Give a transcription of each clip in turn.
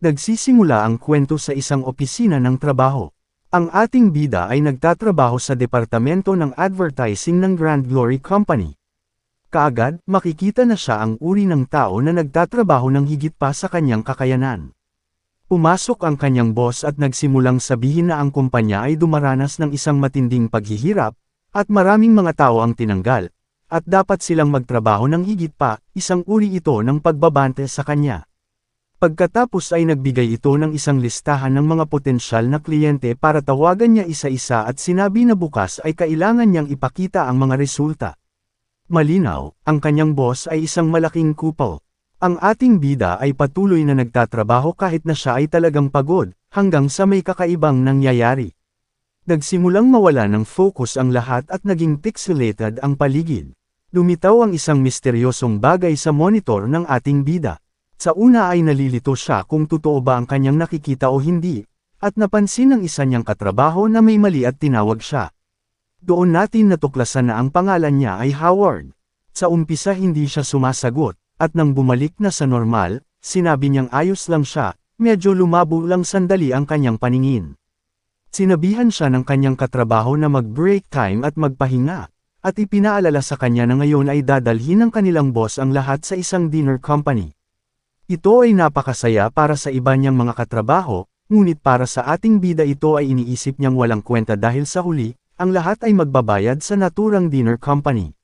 Nagsisimula ang kwento sa isang opisina ng trabaho. Ang ating bida ay nagtatrabaho sa departamento ng advertising ng Grand Glory Company. Kaagad, makikita na siya ang uri ng tao na nagtatrabaho ng higit pa sa kanyang kakayanan. Pumasok ang kanyang boss at nagsimulang sabihin na ang kumpanya ay dumaranas ng isang matinding paghihirap, at maraming mga tao ang tinanggal, at dapat silang magtrabaho ng higit pa, isang uri ito ng pagbabante sa kanya. Pagkatapos ay nagbigay ito ng isang listahan ng mga potensyal na kliyente para tawagan niya isa-isa at sinabi na bukas ay kailangan niyang ipakita ang mga resulta. Malinaw, ang kanyang boss ay isang malaking kupal. Ang ating bida ay patuloy na nagtatrabaho kahit na siya ay talagang pagod, hanggang sa may kakaibang nangyayari. Nagsimulang mawala ng focus ang lahat at naging pixelated ang paligid. Lumitaw ang isang misteryosong bagay sa monitor ng ating bida. Sa una ay nalilito siya kung totoo ba ang kanyang nakikita o hindi, at napansin ng isa niyang katrabaho na may mali at tinawag siya. Doon natin natuklasan na ang pangalan niya ay Howard. Sa umpisa hindi siya sumasagot, at nang bumalik na sa normal, sinabi niyang ayos lang siya, medyo lumabo lang sandali ang kanyang paningin. Sinabihan siya ng kanyang katrabaho na mag-break time at magpahinga, at ipinaalala sa kanya na ngayon ay dadalhin ng kanilang boss ang lahat sa isang dinner company. Ito ay napakasaya para sa iba niyang mga katrabaho, ngunit para sa ating bida ito ay iniisip niyang walang kwenta dahil sa huli, ang lahat ay magbabayad sa naturang dinner company.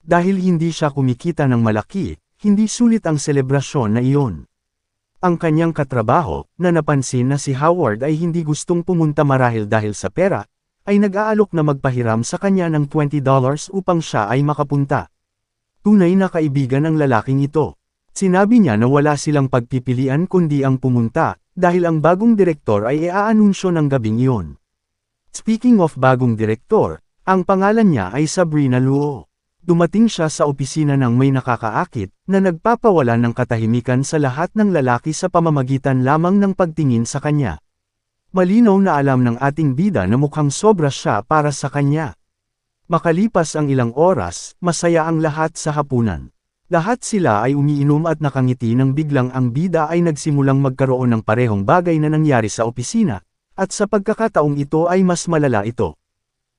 Dahil hindi siya kumikita ng malaki, hindi sulit ang selebrasyon na iyon. Ang kanyang katrabaho, na napansin na si Howard ay hindi gustong pumunta marahil dahil sa pera, ay nag-aalok na magpahiram sa kanya ng $20 upang siya ay makapunta. Tunay na kaibigan ang lalaking ito. Sinabi niya na wala silang pagpipilian kundi ang pumunta, dahil ang bagong direktor ay iaanunsyo ng gabing iyon. Speaking of bagong direktor, ang pangalan niya ay Sabrina Luo. Dumating siya sa opisina ng may nakakaakit, na nagpapawala ng katahimikan sa lahat ng lalaki sa pamamagitan lamang ng pagtingin sa kanya. Malinaw na alam ng ating bida na mukhang sobra siya para sa kanya. Makalipas ang ilang oras, masaya ang lahat sa hapunan. Lahat sila ay umiinom at nakangiti nang biglang ang bida ay nagsimulang magkaroon ng parehong bagay na nangyari sa opisina, at sa pagkakataong ito ay mas malala ito.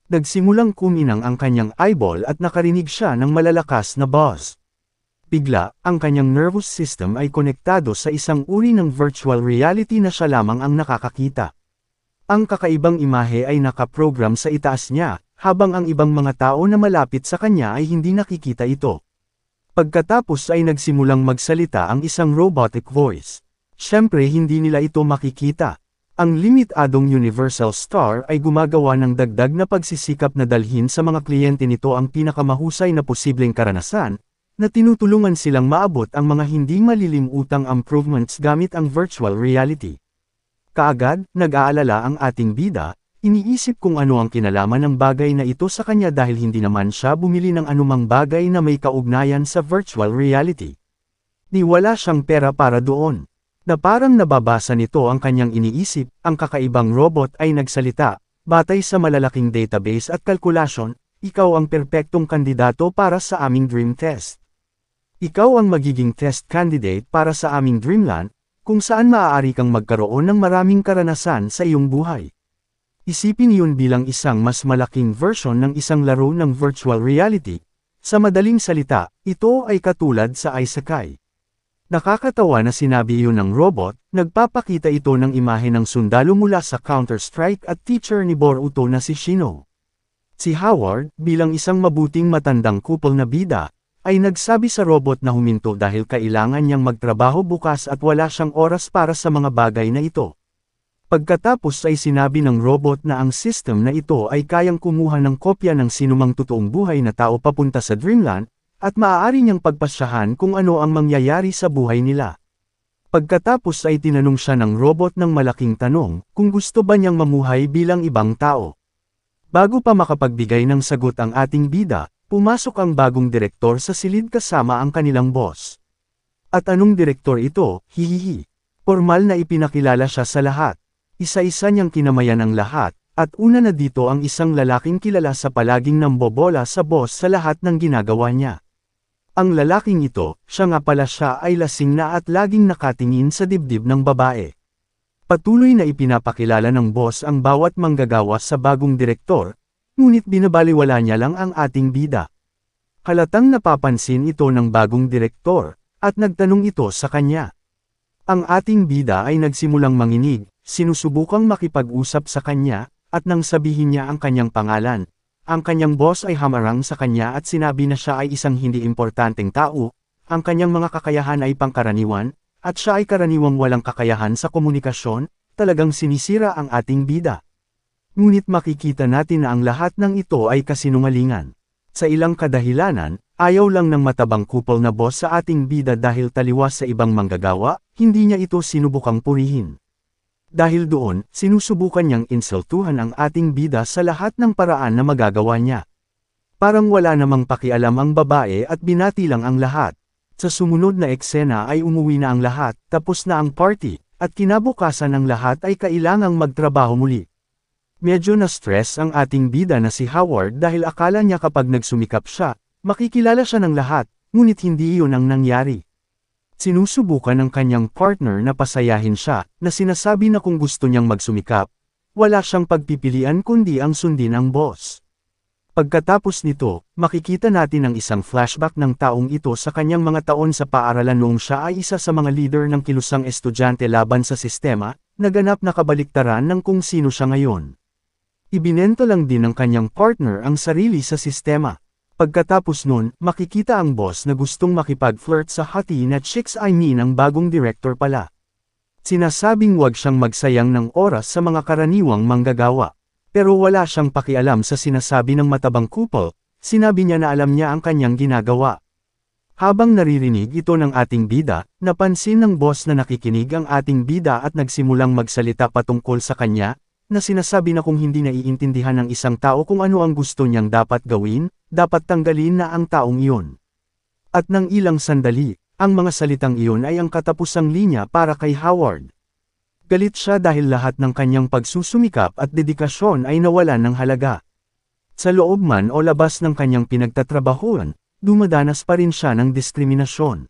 Nagsimulang kuminang ang kanyang eyeball at nakarinig siya ng malalakas na buzz. Bigla, ang kanyang nervous system ay konektado sa isang uri ng virtual reality na siya lamang ang nakakakita. Ang kakaibang imahe ay nakaprogram sa itaas niya, habang ang ibang mga tao na malapit sa kanya ay hindi nakikita ito. Pagkatapos ay nagsimulang magsalita ang isang robotic voice. Siyempre hindi nila ito makikita. Ang limitadong Universal Star ay gumagawa ng dagdag na pagsisikap na dalhin sa mga kliyente nito ang pinakamahusay na posibleng karanasan, na tinutulungan silang maabot ang mga hindi malilimutang improvements gamit ang virtual reality. Kaagad, nag-aalala ang ating bida, iniisip kung ano ang kinalaman ng bagay na ito sa kanya dahil hindi naman siya bumili ng anumang bagay na may kaugnayan sa virtual reality. Ni wala siyang pera para doon. Na parang nababasa nito ang kanyang iniisip, ang kakaibang robot ay nagsalita, batay sa malalaking database at kalkulasyon, ikaw ang perpektong kandidato para sa aming dream test. Ikaw ang magiging test candidate para sa aming dreamland, kung saan maaari kang magkaroon ng maraming karanasan sa iyong buhay. Isipin iyon bilang isang mas malaking version ng isang laro ng virtual reality. Sa madaling salita, ito ay katulad sa Isekai. Nakakatawa na sinabi iyon ng robot, nagpapakita ito ng imahe ng sundalo mula sa Counter-Strike at teacher ni Boruto na si Shino. Si Howard, bilang isang mabuting matandang kupol na bida, ay nagsabi sa robot na huminto dahil kailangan niyang magtrabaho bukas at wala siyang oras para sa mga bagay na ito. Pagkatapos ay sinabi ng robot na ang system na ito ay kayang kumuha ng kopya ng sinumang totoong buhay na tao papunta sa Dreamland, at maaari niyang pagpasyahan kung ano ang mangyayari sa buhay nila. Pagkatapos ay tinanong siya ng robot ng malaking tanong, kung gusto ba niyang mamuhay bilang ibang tao. Bago pa makapagbigay ng sagot ang ating bida, pumasok ang bagong direktor sa silid kasama ang kanilang boss. At anong direktor ito, hihihi. Formal na ipinakilala siya sa lahat. Isa-isa niyang kinamayan ang lahat, at una na dito ang isang lalaking kilala sa palaging nambobola sa boss sa lahat ng ginagawa niya. Ang lalaking ito, siya nga pala siya ay lasing na at laging nakatingin sa dibdib ng babae. Patuloy na ipinapakilala ng boss ang bawat manggagawa sa bagong direktor, ngunit binabaliwala niya lang ang ating bida. Halatang napapansin ito ng bagong direktor, at nagtanong ito sa kanya. Ang ating bida ay nagsimulang manginig, sinusubukang makipag-usap sa kanya, at nang sabihin niya ang kanyang pangalan, ang kanyang boss ay hamarang sa kanya at sinabi na siya ay isang hindi importanteng tao, ang kanyang mga kakayahan ay pangkaraniwan, at siya ay karaniwang walang kakayahan sa komunikasyon, talagang sinisira ang ating bida. Ngunit makikita natin na ang lahat ng ito ay kasinungalingan. Sa ilang kadahilanan, ayaw lang ng matabang kupol na boss sa ating bida dahil taliwas sa ibang manggagawa, hindi niya ito sinubukang purihin. Dahil doon, sinusubukan niyang insultuhan ang ating bida sa lahat ng paraan na magagawa niya. Parang wala namang pakialam ang babae at binati lang ang lahat. Sa sumunod na eksena ay umuwi na ang lahat, tapos na ang party, at kinabukasan ng lahat ay kailangang magtrabaho muli. Medyo na-stress ang ating bida na si Howard dahil akala niya kapag nagsumikap siya, makikilala siya ng lahat, ngunit hindi iyon ang nangyari. Sinusubukan ng kanyang partner na pasayahin siya, na sinasabi na kung gusto niyang magsumikap, wala siyang pagpipilian kundi ang sundin ang boss. Pagkatapos nito, makikita natin ang isang flashback ng taong ito sa kanyang mga taon sa paaralan noong siya ay isa sa mga leader ng kilusang estudyante laban sa sistema, naganap na kabaliktaran ng kung sino siya ngayon. Ibinento lang din ng kanyang partner ang sarili sa sistema. Pagkatapos nun, makikita ang boss na gustong makipag-flirt sa hati na chicks ang bagong director pala. Sinasabing wag siyang magsayang ng oras sa mga karaniwang manggagawa. Pero wala siyang pakialam sa sinasabi ng matabang couple, sinabi niya na alam niya ang kanyang ginagawa. Habang naririnig ito ng ating bida, napansin ng boss na nakikinig ang ating bida at nagsimulang magsalita patungkol sa kanya, na sinasabi na kung hindi naiintindihan ng isang tao kung ano ang gusto niyang dapat gawin, dapat tanggalin na ang taong iyon. At nang ilang sandali, ang mga salitang iyon ay ang katapusang linya para kay Howard. Galit siya dahil lahat ng kanyang pagsusumikap at dedikasyon ay nawalan ng halaga. Sa loob man o labas ng kanyang pinagtatrabahuan, dumadanas pa rin siya ng diskriminasyon.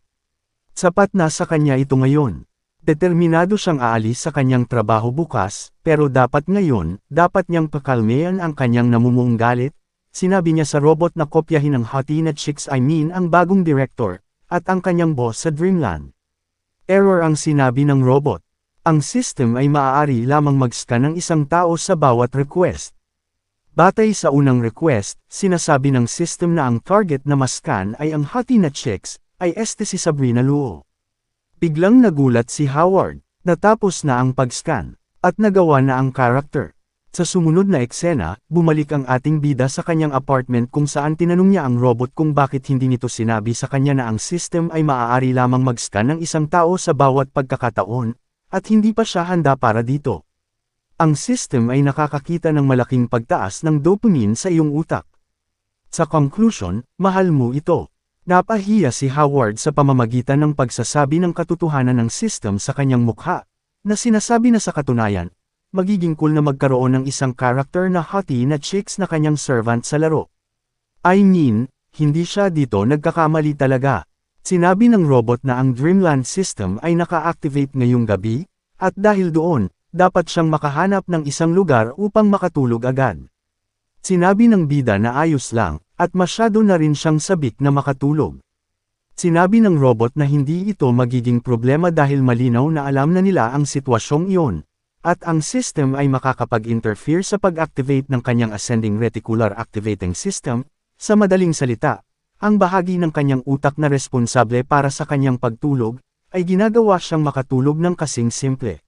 Sapat na sa kanya ito ngayon. Determinado siyang aalis sa kanyang trabaho bukas, pero dapat ngayon, dapat niyang pakalmean ang kanyang namumuong galit. Sinabi niya sa robot na kopyahin ang hati na chicks ang bagong director, at ang kanyang boss sa Dreamland. Error ang sinabi ng robot. Ang system ay maaari lamang mag-scan ng isang tao sa bawat request. Batay sa unang request, sinasabi ng system na ang target na ma-scan ay ang hati na chicks, ay si Sabrina Luo. Biglang nagulat si Howard, natapos na ang pag-scan, at nagawa na ang character. Sa sumunod na eksena, bumalik ang ating bida sa kanyang apartment kung saan tinanong niya ang robot kung bakit hindi nito sinabi sa kanya na ang system ay maaari lamang mag-scan ng isang tao sa bawat pagkakataon, at hindi pa siya handa para dito. Ang system ay nakakakita ng malaking pagtaas ng dopamine sa iyong utak. Sa conclusion, mahal mo ito. Napahiya si Howard sa pamamagitan ng pagsasabi ng katotohanan ng system sa kanyang mukha, na sinasabi na sa katunayan, magiging cool na magkaroon ng isang character na hati na chicks na kanyang servant sa laro. Hindi siya dito nagkakamali talaga. Sinabi ng robot na ang Dreamland system ay naka-activate ngayong gabi, at dahil doon, dapat siyang makahanap ng isang lugar upang makatulog agad. Sinabi ng bida na ayos lang, at masyado na rin siyang sabik na makatulog. Sinabi ng robot na hindi ito magiging problema dahil malinaw na alam na nila ang sitwasyong iyon, at ang system ay makakapag-interfere sa pag-activate ng kanyang ascending reticular activating system. Sa madaling salita, ang bahagi ng kanyang utak na responsable para sa kanyang pagtulog, ay ginagawa siyang makatulog ng kasing simple.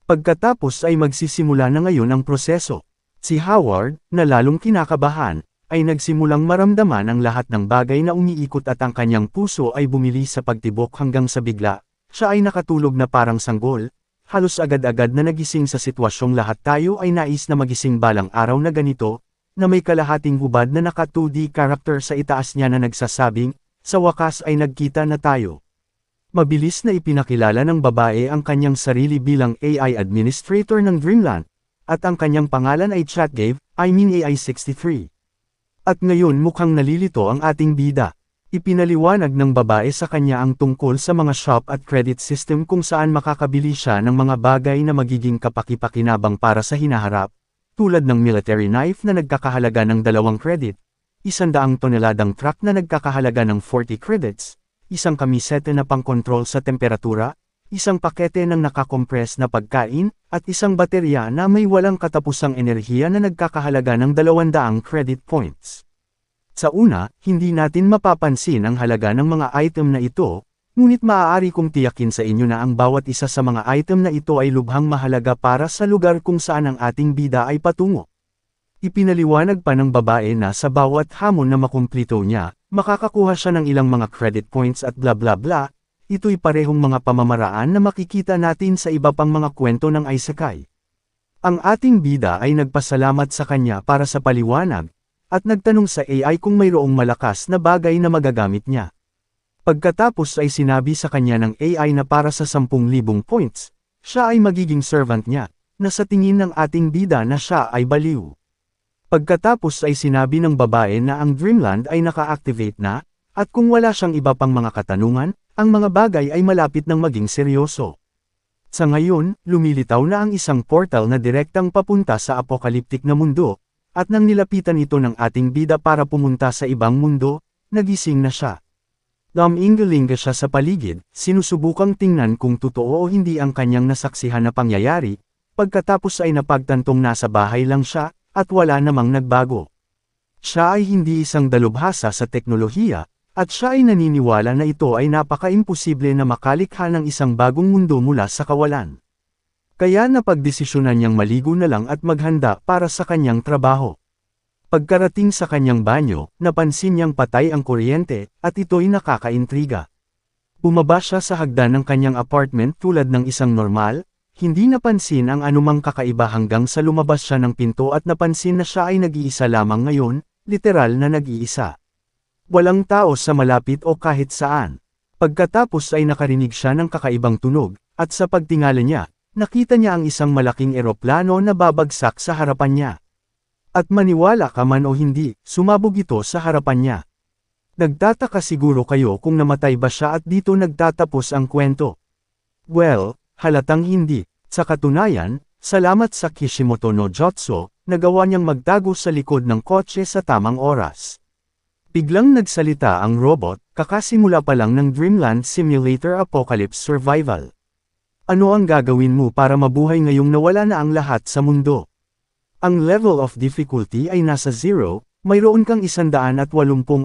Pagkatapos ay magsisimula na ngayon ang proseso. Si Howard, na lalong kinakabahan, ay nagsimulang maramdaman ang lahat ng bagay na umiikot at ang kanyang puso ay bumilis sa pagtibok hanggang sa bigla, siya ay nakatulog na parang sanggol, halos agad-agad na nagising sa sitwasyong lahat tayo ay nais na magising balang araw na ganito, na may kalahating hubad na naka 2D character sa itaas niya na nagsasabing, sa wakas ay nagkita na tayo. Mabilis na ipinakilala ng babae ang kanyang sarili bilang AI administrator ng Dreamland, at ang kanyang pangalan ay AI-63. At ngayon mukhang nalilito ang ating bida. Ipinaliwanag ng babae sa kanya ang tungkol sa mga shop at credit system kung saan makakabili siya ng mga bagay na magiging kapaki-pakinabang para sa hinaharap, tulad ng military knife na nagkakahalaga ng 2 credit, 100 toneladang truck na nagkakahalaga ng 40 credits, isang kamisete na pangkontrol sa temperatura, isang pakete ng nakakompress na pagkain, at isang baterya na may walang katapusang enerhiya na nagkakahalaga ng 200 credit points. Sa una, hindi natin mapapansin ang halaga ng mga item na ito, ngunit maaari kong tiyakin sa inyo na ang bawat isa sa mga item na ito ay lubhang mahalaga para sa lugar kung saan ang ating bida ay patungo. Ipinaliwanag pa ng babae na sa bawat hamon na makumplito niya, makakakuha siya ng ilang mga credit points at bla bla bla, ito'y parehong mga pamamaraan na makikita natin sa iba pang mga kwento ng isekai. Ang ating bida ay nagpasalamat sa kanya para sa paliwanag, at nagtanong sa AI kung mayroong malakas na bagay na magagamit niya. Pagkatapos ay sinabi sa kanya ng AI na para sa 10,000 points, siya ay magiging servant niya, na sa tingin ng ating bida na siya ay baliw. Pagkatapos ay sinabi ng babae na ang Dreamland ay naka-activate na, at kung wala siyang iba pang mga katanungan, ang mga bagay ay malapit ng maging seryoso. Sa ngayon, lumilitaw na ang isang portal na direktang papunta sa apokaliptik na mundo, at nang nilapitan ito ng ating bida para pumunta sa ibang mundo, nagising na siya. Lumingalinga siya sa paligid, sinusubukang tingnan kung totoo o hindi ang kanyang nasaksihan na pangyayari, pagkatapos ay napagtantong nasa bahay lang siya, at wala namang nagbago. Siya ay hindi isang dalubhasa sa teknolohiya, at siya ay naniniwala na ito ay napaka-imposible na makalikha ng isang bagong mundo mula sa kawalan. Kaya napagdesisyonan niyang maligo na lang at maghanda para sa kanyang trabaho. Pagkarating sa kanyang banyo, napansin niyang patay ang kuryente, at ito'y nakakaintriga. Bumaba siya sa hagdan ng kanyang apartment tulad ng isang normal, hindi napansin ang anumang kakaiba hanggang sa lumabas siya ng pinto at napansin na siya ay nag-iisa lamang ngayon, literal na nag-iisa. Walang tao sa malapit o kahit saan. Pagkatapos ay nakarinig siya ng kakaibang tunog, at sa pagtingala niya, nakita niya ang isang malaking eroplano na babagsak sa harapan niya. At maniwala ka man o hindi, sumabog ito sa harapan niya. Nagtataka siguro kayo kung namatay ba siya at dito nagtatapos ang kwento. Well, halatang hindi. Sa katunayan, salamat sa Kishimoto no Jutsu, nagawa niyang magtago sa likod ng kotse sa tamang oras. Biglang nagsalita ang robot, kakasimula pa lang ng Dreamland Simulator Apocalypse Survival. Ano ang gagawin mo para mabuhay ngayong nawala na ang lahat sa mundo? Ang level of difficulty ay nasa 0, mayroon kang 180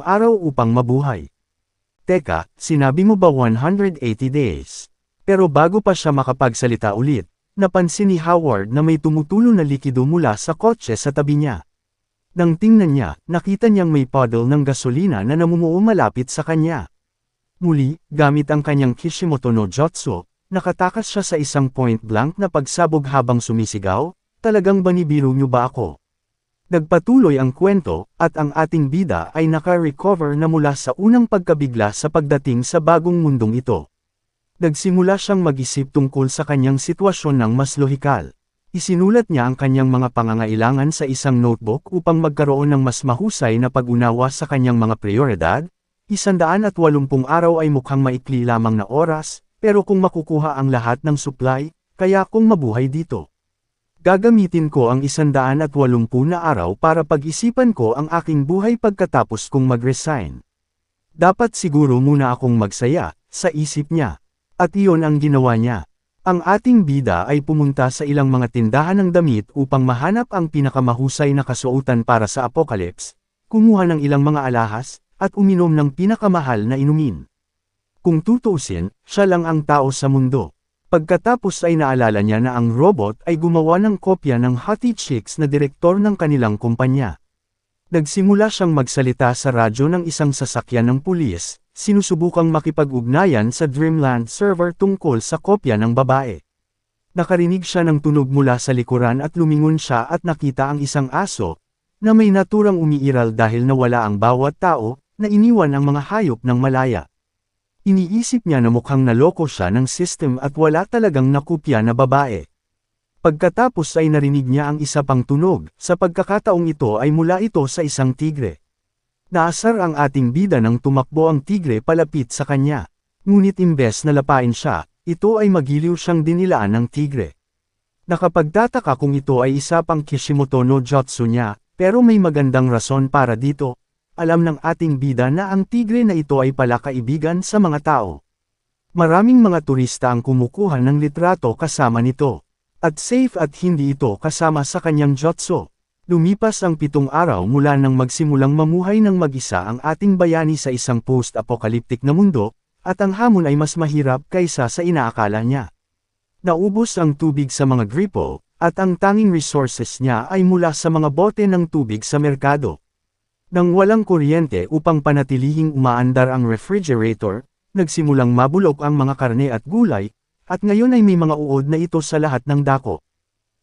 araw upang mabuhay. Teka, sinabi mo ba 180 days? Pero bago pa siya makapagsalita ulit, napansin ni Howard na may tumutulo na likido mula sa kotse sa tabi niya. Nang tingnan niya, nakita niyang may puddle ng gasolina na namumuo malapit sa kanya. Muli, gamit ang kanyang Kishimoto no Jutsu, nakatakas siya sa isang point-blank na pagsabog habang sumisigaw, talagang banibiro niyo ba ako? Nagpatuloy ang kwento, at ang ating bida ay naka-recover na mula sa unang pagkabigla sa pagdating sa bagong mundong ito. Nagsimula siyang mag-isip tungkol sa kanyang sitwasyon ng mas lohikal. Isinulat niya ang kanyang mga pangangailangan sa isang notebook upang magkaroon ng mas mahusay na pag-unawa sa kanyang mga prioridad. 180 araw ay mukhang maikli lamang na oras, pero kung makukuha ang lahat ng supply, kaya kung mabuhay dito. Gagamitin ko ang 180 na araw para pag-isipan ko ang aking buhay pagkatapos kong mag-resign. Dapat siguro muna akong magsaya, sa isip niya. At iyon ang ginawa niya. Ang ating bida ay pumunta sa ilang mga tindahan ng damit upang mahanap ang pinakamahusay na kasuotan para sa apocalypse, kumuha ng ilang mga alahas, at uminom ng pinakamahal na inumin. Kung tutuusin, siya lang ang tao sa mundo. Pagkatapos ay naalala niya na ang robot ay gumawa ng kopya ng Hottie Chicks na direktor ng kanilang kumpanya. Nagsimula siyang magsalita sa radyo ng isang sasakyan ng pulis, sinusubukang makipag-ugnayan sa Dreamland server tungkol sa kopya ng babae. Nakarinig siya ng tunog mula sa likuran at lumingon siya at nakita ang isang aso, na may naturang umiiral dahil nawala ang bawat tao, na iniwan ang mga hayop ng malaya. Iniisip niya na mukhang naloko siya ng system at wala talagang nakopya na babae. Pagkatapos ay narinig niya ang isa pang tunog, sa pagkakataong ito ay mula ito sa isang tigre. Naasar ang ating bida nang tumakbo ang tigre palapit sa kanya. Ngunit imbes na lapain siya, ito ay magiliw siyang dinilaan ng tigre. Nakapagtataka kung ito ay isa pang Kishimoto no Jutsu niya, pero may magandang rason para dito. Alam ng ating bida na ang tigre na ito ay pala kaibigan sa mga tao. Maraming mga turista ang kumukuha ng litrato kasama nito. At safe at hindi ito kasama sa kanyang jutsu. Lumipas ang 7 araw mula nang magsimulang mamuhay ng mag-isa ang ating bayani sa isang post-apocalyptic na mundo, at ang hamon ay mas mahirap kaysa sa inaakala niya. Naubos ang tubig sa mga gripo, at ang tanging resources niya ay mula sa mga bote ng tubig sa merkado. Nang walang kuryente upang panatilihing umaandar ang refrigerator, nagsimulang mabulok ang mga karne at gulay, at ngayon ay may mga uod na ito sa lahat ng dako.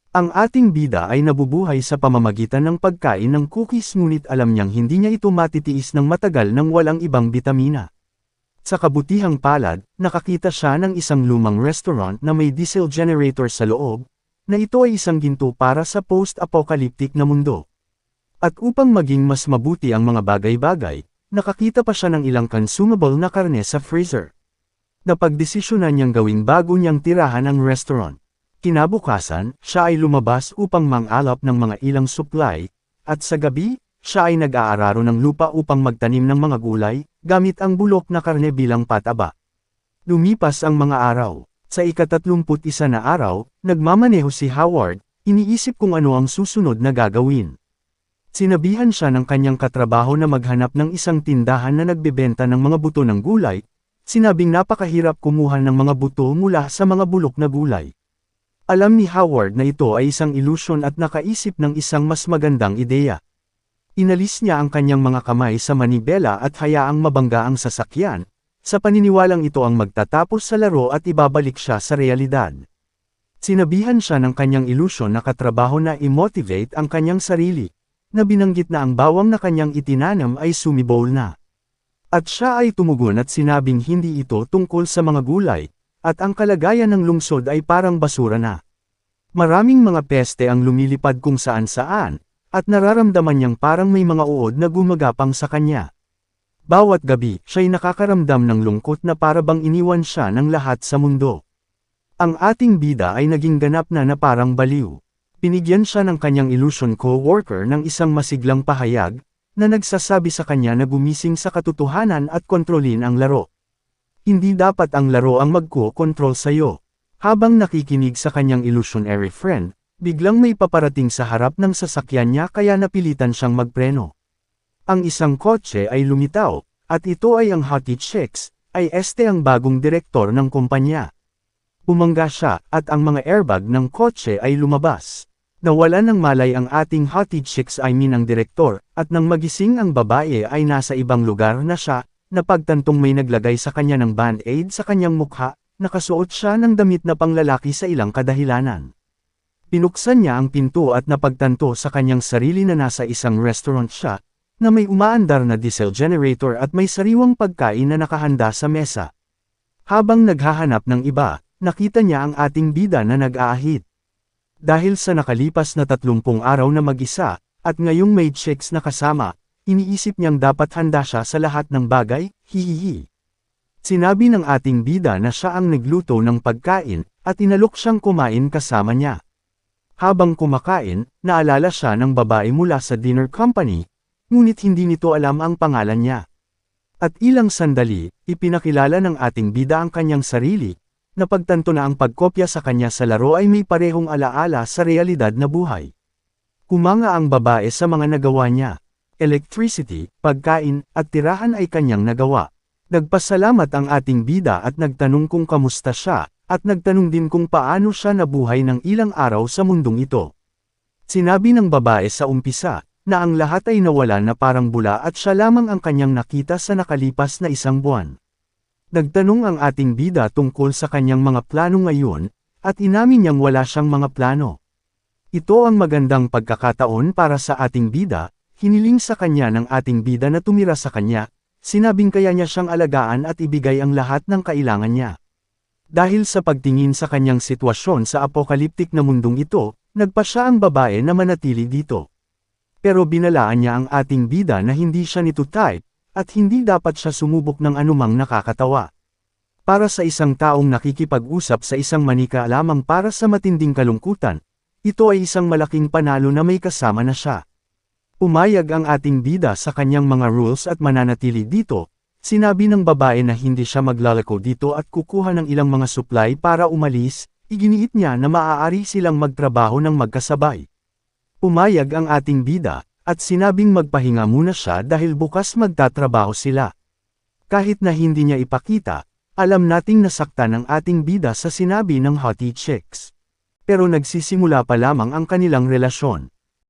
Ang ating bida ay nabubuhay sa pamamagitan ng pagkain ng cookies ngunit alam niyang hindi niya ito matitiis ng matagal nang walang ibang bitamina. Sa kabutihang palad, nakakita siya ng isang lumang restaurant na may diesel generator sa loob, na ito ay isang ginto para sa post-apocalyptic na mundo. At upang maging mas mabuti ang mga bagay-bagay, nakakita pa siya ng ilang consumable na karne sa freezer. Napagdesisyonan niyang gawing bago niyang tirahan ang restaurant. Kinabukasan, siya ay lumabas upang mangalap ng mga ilang supply, at sa gabi, siya ay nag-aararo ng lupa upang magtanim ng mga gulay, gamit ang bulok na karne bilang pataba. Lumipas ang mga araw. Sa ika-31 na araw, nagmamaneho si Howard, iniisip kung ano ang susunod na gagawin. Sinabihan siya ng kanyang katrabaho na maghanap ng isang tindahan na nagbebenta ng mga buto ng gulay, sinabing napakahirap kumuha ng mga buto mula sa mga bulok na gulay. Alam ni Howard na ito ay isang ilusyon at nakaisip ng isang mas magandang ideya. Inalis niya ang kanyang mga kamay sa manibela at hayaang mabangga ang sasakyan, sa paniniwalang ito ang magtatapos sa laro at ibabalik siya sa realidad. Sinabihan siya ng kanyang ilusyon na katrabaho na i-motivate ang kanyang sarili, na binanggit na ang bawang na kanyang itinanam ay sumibol na. At siya ay tumugon at sinabing hindi ito tungkol sa mga gulay, at ang kalagayan ng lungsod ay parang basura na. Maraming mga peste ang lumilipad kung saan-saan, at nararamdaman niyang parang may mga uod na gumagapang sa kanya. Bawat gabi, siya'y nakakaramdam ng lungkot na parabang iniwan siya ng lahat sa mundo. Ang ating bida ay naging ganap na parang baliw. Pinigyan siya ng kanyang illusion co-worker ng isang masiglang pahayag, na nagsasabi sa kanya na gumising sa katotohanan at kontrolin ang laro. Hindi dapat ang laro ang magko-control sa'yo. Habang nakikinig sa kanyang illusionary friend, biglang may paparating sa harap ng sasakyan niya kaya napilitan siyang magpreno. Ang isang kotse ay lumitaw, at ito ay ang Hottie Chicks, ay ang bagong direktor ng kumpanya. Bumangga siya, at ang mga airbag ng kotse ay lumabas. Nawalan ng malay ang ating Hottie Chicks ang direktor, at nang magising ang babae ay nasa ibang lugar na siya, napagtantong may naglagay sa kanya ng band-aid sa kanyang mukha, nakasuot siya ng damit na panglalaki sa ilang kadahilanan. Pinuksan niya ang pinto at napagtanto sa kanyang sarili na nasa isang restaurant siya, na may umaandar na diesel generator at may sariwang pagkain na nakahanda sa mesa. Habang naghahanap ng iba, nakita niya ang ating bida na nag-aahit. Dahil sa nakalipas na 30 araw na mag-isa, at ngayong may chicks na kasama, iniisip niyang dapat handa siya sa lahat ng bagay, hihihi. Sinabi ng ating bida na siya ang nagluto ng pagkain, at inalok siyang kumain kasama niya. Habang kumakain, naalala siya ng babae mula sa dinner company, ngunit hindi nito alam ang pangalan niya. At ilang sandali, ipinakilala ng ating bida ang kanyang sarili, napagtanto na ang pagkopya sa kanya sa laro ay may parehong alaala sa realidad na buhay. Kumanga ang babae sa mga nagawa niya. Electricity, pagkain, at tirahan ay kanyang nagawa. Nagpasalamat ang ating bida at nagtanong kung kamusta siya, at nagtanong din kung paano siya nabuhay ng ilang araw sa mundong ito. Sinabi ng babae sa umpisa, na ang lahat ay nawala na parang bula at siya lamang ang kanyang nakita sa nakalipas na 1 buwan. Nagtanong ang ating bida tungkol sa kanyang mga plano ngayon, at inamin niyang wala siyang mga plano. Ito ang magandang pagkakataon para sa ating bida, hiniling sa kanya ng ating bida na tumira sa kanya, sinabing kaya niya siyang alagaan at ibigay ang lahat ng kailangan niya. Dahil sa pagtingin sa kanyang sitwasyon sa apokaliptik na mundong ito, nagpa siya ang babae na manatili dito. Pero binalaan niya ang ating bida na hindi siya nito type, at hindi dapat siya sumubok ng anumang nakakatawa. Para sa isang taong nakikipag-usap sa isang manika lamang para sa matinding kalungkutan, ito ay isang malaking panalo na may kasama na siya. Pumayag ang ating bida sa kanyang mga rules at mananatili dito. Sinabi ng babae na hindi siya maglalako dito at kukuha ng ilang mga supply para umalis, iginiit niya na maaari silang magtrabaho ng magkasabay. Pumayag ang ating bida, at sinabing magpahinga muna siya dahil bukas magtatrabaho sila. Kahit na hindi niya ipakita, alam nating nasaktan ang ating bida sa sinabi ng hottie chicks. Pero nagsisimula pa lamang ang kanilang relasyon.